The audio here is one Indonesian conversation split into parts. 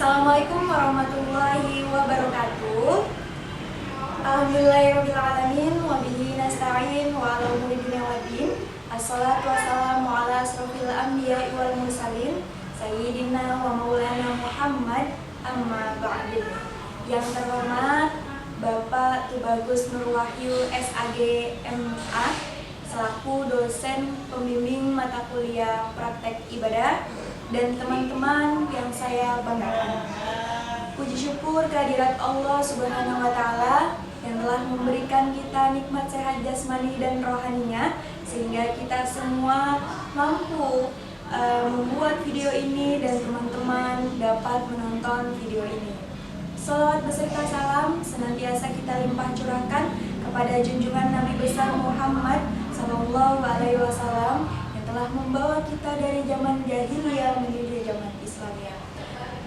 Assalamualaikum warahmatullahi wabarakatuh. Alhamdulillahirrahmanirrahim. Wabihi nasta'in wa ala umuri dunya waddin. Assalatu wassalamu ala asrofil anbiya wal mursalin Sayyidina wa maulana Muhammad amma ba'du. Yang terhormat Bapak Tubagus Nur Wahyu SAG MA selaku dosen pembimbing mata kuliah praktek ibadah dan teman-teman yang saya banggakan. Puji syukur kehadirat Allah Subhanahu wa Ta'ala yang telah memberikan kita nikmat sehat jasmani dan rohaninya, sehingga kita semua mampu membuat video ini dan teman-teman dapat menonton video ini. Salawat beserta salam senantiasa kita limpah curahkan kepada junjungan Nabi besar Muhammad Sallallahu Alaihi Wasallam yang telah membawa kita dari zaman jahiliyah menuju zaman Islamiyah.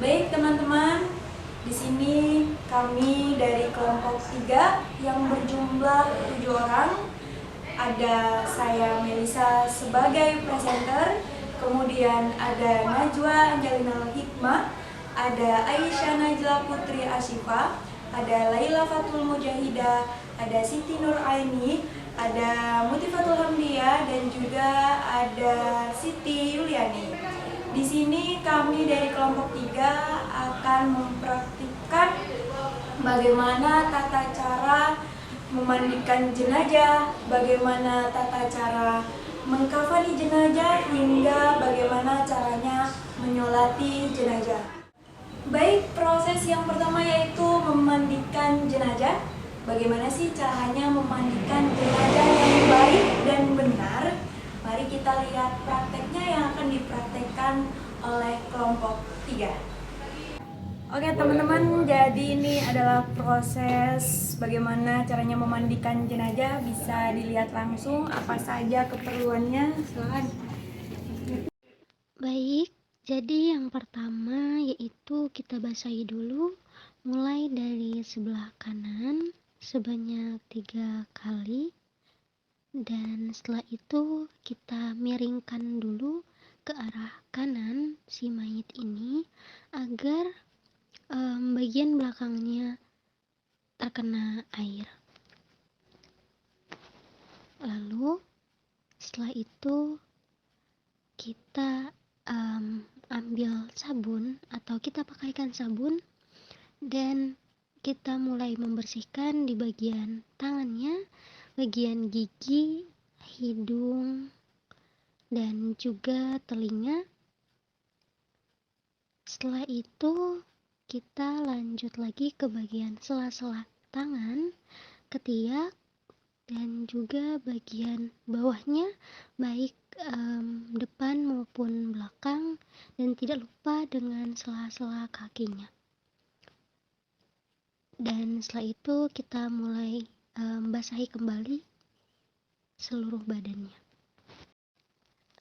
Baik teman-teman, di sini kami dari kelompok 3 yang berjumlah 7 orang. Ada saya Melisa sebagai presenter, kemudian ada Najwa Angelina Hikmah, ada Aisyah Najla Putri Asyifa, ada Laila Fatul Mujahidah, ada Siti Nur Aini, ada Mutifatul Hamdiyah, dan juga ada Siti Yuliani. Di sini kami dari kelompok 3 akan mempraktikkan bagaimana tata cara memandikan jenazah, bagaimana tata cara mengkafani jenazah, hingga bagaimana caranya menyolati jenazah. Baik, proses yang pertama yaitu memandikan jenazah. Bagaimana sih caranya memandikan jenazah yang baik dan benar? Mari kita lihat prakteknya yang akan dipraktekkan oleh kelompok 3. Oke teman-teman, jadi ini adalah proses bagaimana caranya memandikan jenazah. Bisa dilihat langsung apa saja keperluannya. Silakan. Baik, jadi yang pertama yaitu kita basahi dulu mulai dari sebelah kanan sebanyak 3 kali, dan setelah itu kita miringkan dulu ke arah kanan si mayit ini agar bagian belakangnya terkena air. Lalu setelah itu kita ambil sabun atau kita pakaikan sabun dan kita mulai membersihkan di bagian tangannya, bagian gigi, hidung, dan juga telinga. Setelah itu kita lanjut lagi ke bagian sela-sela tangan, ketiak, dan juga bagian bawahnya, baik depan maupun belakang, dan tidak lupa dengan sela-sela kakinya. Dan setelah itu kita mulai basahi kembali seluruh badannya.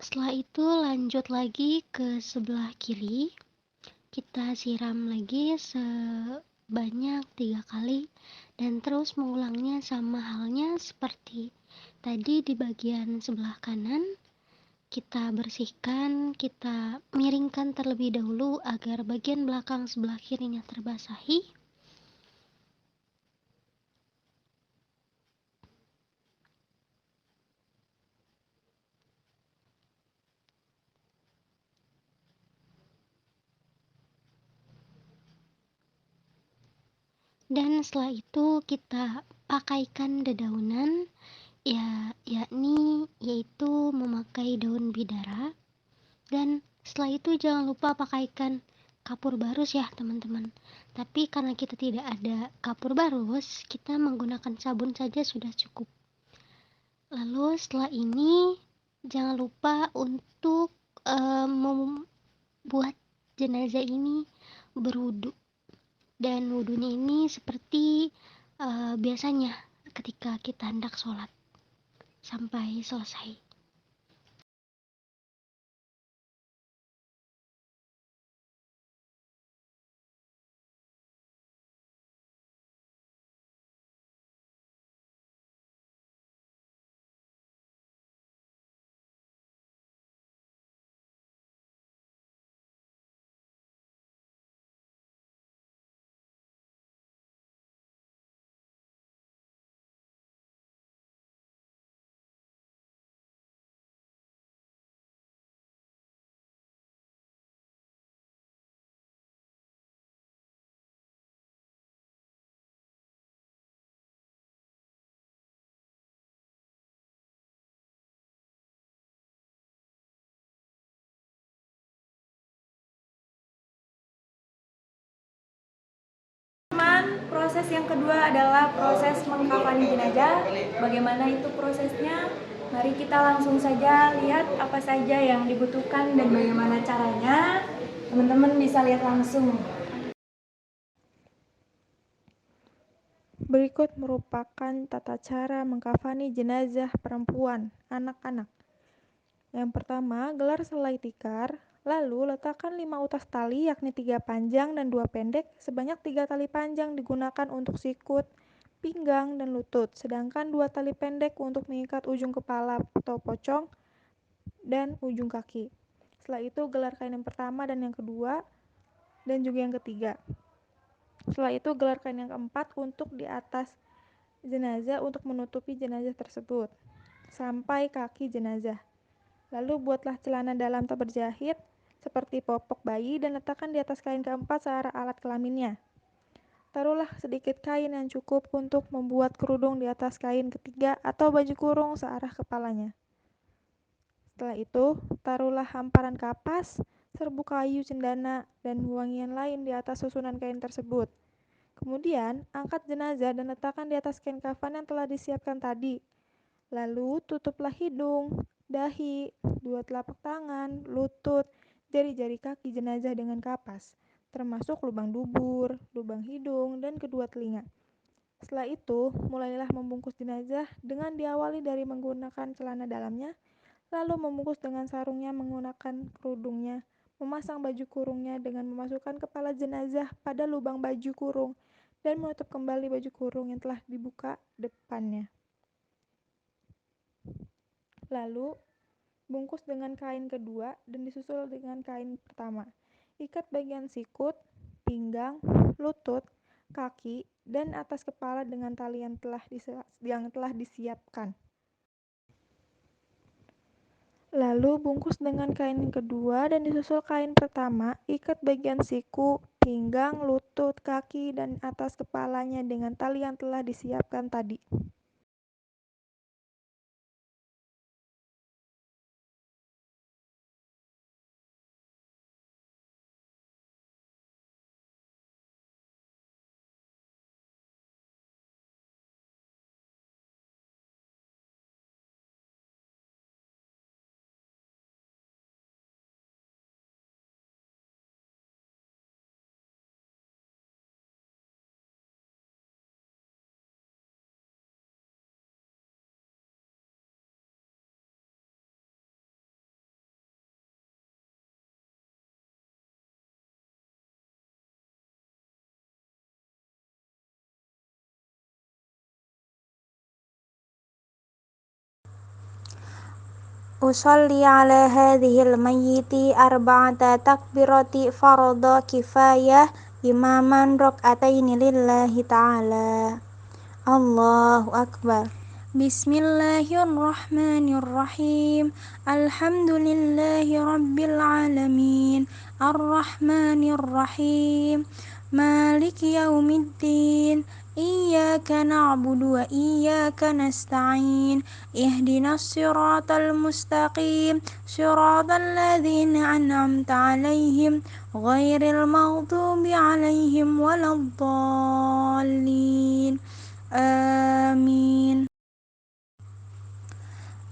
Setelah itu lanjut lagi ke sebelah kiri, kita siram lagi sebanyak 3 kali dan terus mengulangnya sama halnya seperti tadi di bagian sebelah kanan. Kita bersihkan, kita miringkan terlebih dahulu agar bagian belakang sebelah kirinya terbasahi. Dan setelah itu kita pakaikan dedaunan, yaitu memakai daun bidara. Dan setelah itu jangan lupa pakaikan kapur barus ya teman-teman. Tapi karena kita tidak ada kapur barus, kita menggunakan sabun saja sudah cukup. Lalu setelah ini jangan lupa untuk membuat jenazah ini berwudu. Dan wudunya ini seperti biasanya ketika kita hendak sholat sampai selesai. Proses yang kedua adalah proses mengkafani jenazah. Bagaimana itu prosesnya? Mari kita langsung saja lihat apa saja yang dibutuhkan dan bagaimana caranya. Teman-teman bisa lihat langsung. Berikut merupakan tata cara mengkafani jenazah perempuan, anak-anak. Yang pertama, gelar selai tikar, lalu letakkan 5 utas tali yakni 3 panjang dan 2 pendek, sebanyak 3 tali panjang digunakan untuk sikut, pinggang, dan lutut, sedangkan 2 tali pendek untuk mengikat ujung kepala atau pocong dan ujung kaki. Setelah itu, gelar kain yang pertama dan yang kedua, dan juga yang ketiga. Setelah itu, gelar kain yang keempat untuk di atas jenazah untuk menutupi jenazah tersebut sampai kaki jenazah. Lalu buatlah celana dalam tak berjahit seperti popok bayi dan letakkan di atas kain keempat searah alat kelaminnya. Taruhlah sedikit kain yang cukup untuk membuat kerudung di atas kain ketiga atau baju kurung searah kepalanya. Setelah itu, taruhlah hamparan kapas, serbuk kayu cendana, dan wangian lain di atas susunan kain tersebut. Kemudian, angkat jenazah dan letakkan di atas kain kafan yang telah disiapkan tadi. Lalu, tutuplah hidung, dahi, 2 telapak tangan, lutut, jari-jari kaki jenazah dengan kapas, termasuk lubang dubur, lubang hidung, dan kedua telinga. Setelah itu, mulailah membungkus jenazah dengan diawali dari menggunakan celana dalamnya, lalu membungkus dengan sarungnya menggunakan kerudungnya, memasang baju kurungnya dengan memasukkan kepala jenazah pada lubang baju kurung, dan menutup kembali baju kurung yang telah dibuka depannya. Lalu, bungkus dengan kain kedua dan disusul dengan kain pertama. Ikat bagian sikut, pinggang, lutut, kaki, dan atas kepala dengan tali yang telah disiapkan. Lalu bungkus dengan kain kedua dan disusul kain pertama, ikat bagian siku, pinggang, lutut, kaki, dan atas kepalanya dengan tali yang telah disiapkan tadi. أصلي على هذه الميت 4 تكبيرات فرض كفاية إماما ركعتين لله تعالى. الله أكبر. بسم الله الرحمن الرحيم. الحمد لله رب العالمين الرحمن الرحيم مالك يوم الدين إياك نعبد وإياك نستعين اهدنا الصراط المستقيم صراط الذين أنعمت عليهم غير المغضوب عليهم ولا الضالين آمين.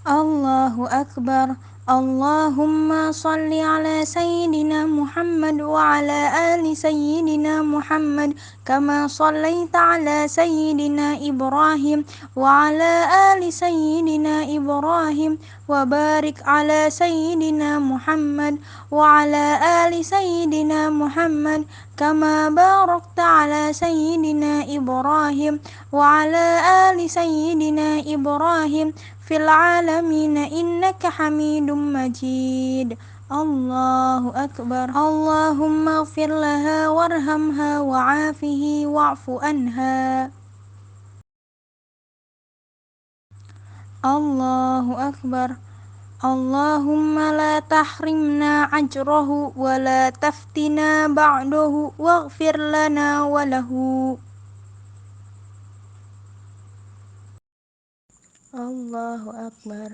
الله أكبر. اللهم صل على سيدنا محمد وعلى آل سيدنا محمد كما صليت على سيدنا إبراهيم وعلى آل سيدنا إبراهيم وبارك على سيدنا محمد وعلى آل سيدنا محمد كما باركت على سيدنا إبراهيم وعلى آل سيدنا إبراهيم في العالمين إنك حميد مجيد. الله أكبر. اللهم اغفر لها وارحمها وعافه واعف عنها. الله أكبر. اللهم لا تحرمنا أجره ولا تفتنا بعده واغفر لنا وله. الله أكبر.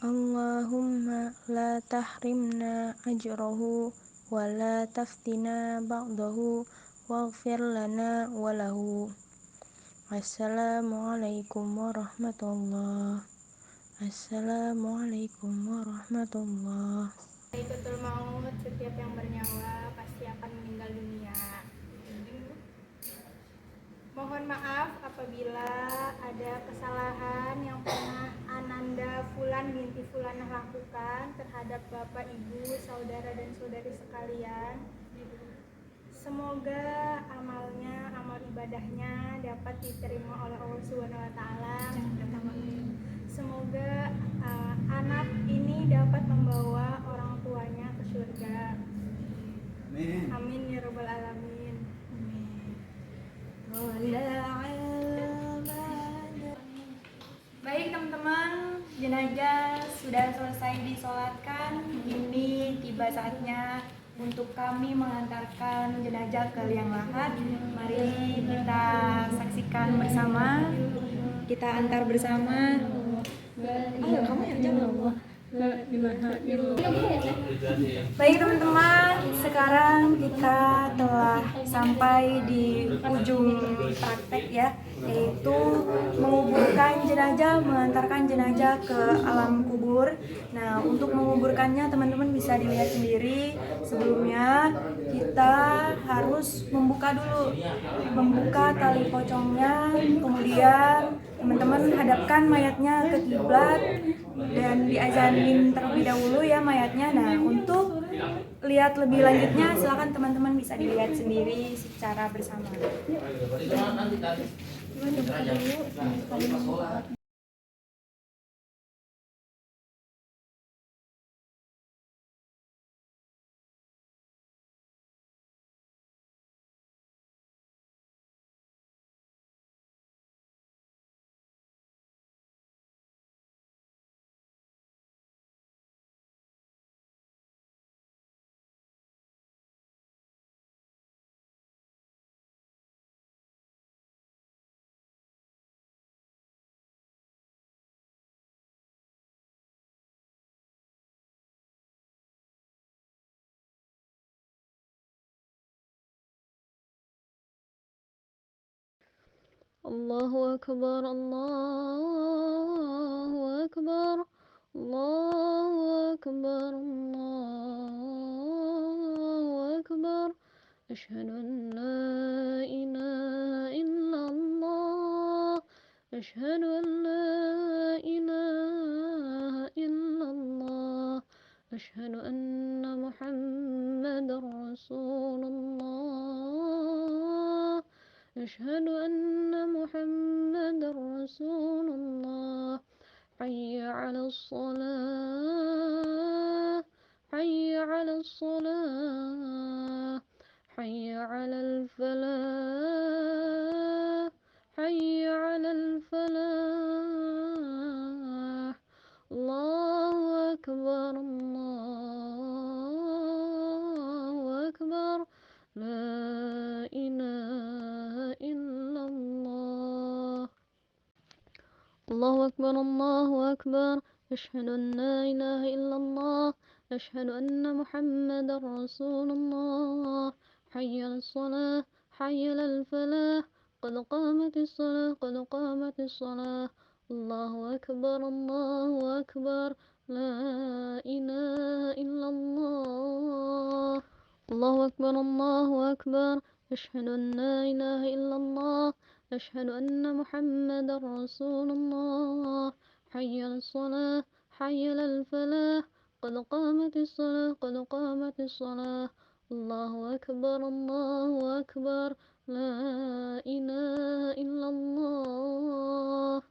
اللهم لا تحرمنا أجره ولا تفتنا بعده واغفر لنا وله. Assalamualaikum warahmatullah. Assalamualaikum warahmatullah. Betul maut, setiap yang bernyawa pasti akan meninggal dunia. Mohon maaf apabila ada kesalahan yang pernah Ananda Fulan binti Fulanah lakukan terhadap Bapak, Ibu, saudara dan saudari sekalian. Semoga amalnya, amal ibadahnya dapat diterima oleh Allah Subhanahu wa taala. Semoga anak ini dapat membawa orang tuanya ke surga. Amin ya rabbal alamin. Baik teman-teman, jenazah sudah selesai disolatkan. Ini tiba saatnya untuk kami mengantarkan jenazah ke liang lahat. Mari kita saksikan bersama. Kita antar bersama. Ayo kamu yang jawab. Baik teman-teman, sekarang kita telah sampai di ujung praktek ya, yaitu menguburkan jenazah, mengantarkan jenazah ke alam kubur. Nah, untuk menguburkannya teman-teman bisa dilihat sendiri. Sebelumnya kita harus membuka dulu, membuka tali pocongnya, kemudian teman-teman hadapkan mayatnya ke kiblat dan diazanin terlebih dahulu ya mayatnya. Nah, untuk lihat lebih lanjutnya silakan teman-teman bisa dilihat sendiri secara bersama. Allahu Akbar, Allahu Akbar, Allahu Akbar, Allahu Akbar. Asyhadu an la ilaha illallah, asyhadu an la ilaha illallah, asyhadu anna Muhammadar Rasulullah, asyhadu anna Muhammadar Rasulullah. Hayya 'alas shalah, hayya 'alas shalah, hayya 'alal falah, hayya 'alal falah. Allahu akbar, Allahu akbar. La ilaha illallah. Allahu akbar, Allahu akbar. Asyhadu an la ilaha illallah, asyhadu anna Muhammadar Rasulullah. Hayya 'alas shalah, hayya 'alal falah. Qad qamatis shalah, qad qamatis shalah. Allahu akbar, Allahu akbar. La ilaha illallah. Allahu akbar, Allahu akbar. Asyhadu an la ilaha illallah, asyhadu anna Muhammadar Rasulullah. Hayya 'alas shalah, hayya 'alal falah. Qad qamatis shalah, qad qamatis shalah. Allahu akbar, Allahu akbar. La ilaha illallah.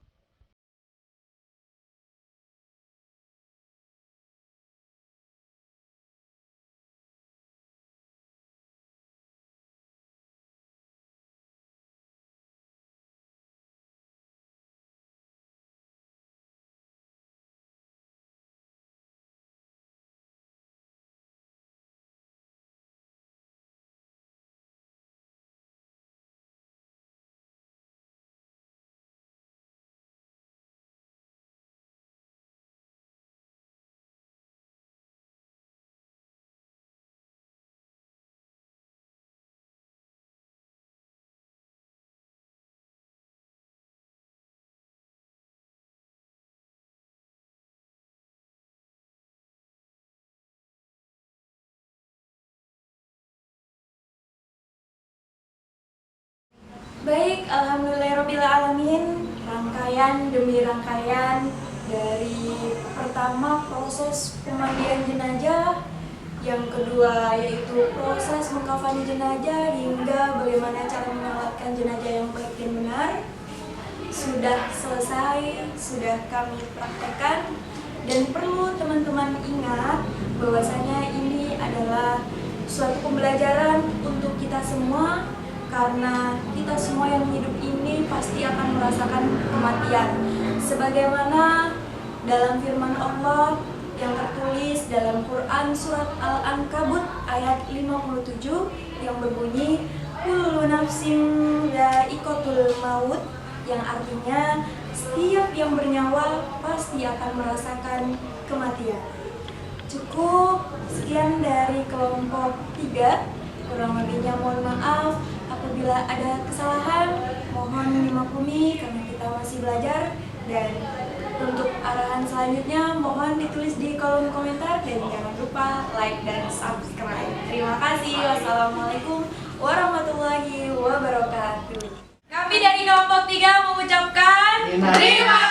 Baik, alhamdulillahirrabbilalamin, rangkaian demi rangkaian dari pertama proses pemandian jenazah, yang kedua yaitu proses mengkafani jenazah hingga bagaimana cara menyolatkan jenazah yang baik dan benar sudah selesai, sudah kami praktekkan, dan perlu teman-teman ingat bahwasanya ini adalah suatu pembelajaran untuk kita semua, karena kita semua yang hidup ini pasti akan merasakan kematian. Sebagaimana dalam firman Allah yang tertulis dalam Quran surat Al-Ankabut ayat 57 yang berbunyi kullu nafsin dha'iqatul maut, yang artinya setiap yang bernyawa pasti akan merasakan kematian. Cukup sekian dari kelompok 3. Kurang lebihnya mohon maaf. Apabila ada kesalahan, mohon dimaklumi karena kita masih belajar. Dan untuk arahan selanjutnya mohon ditulis di kolom komentar, dan jangan lupa like dan subscribe. Terima kasih. Wassalamualaikum warahmatullahi wabarakatuh. Kami dari kelompok 3 mengucapkan terima kasih.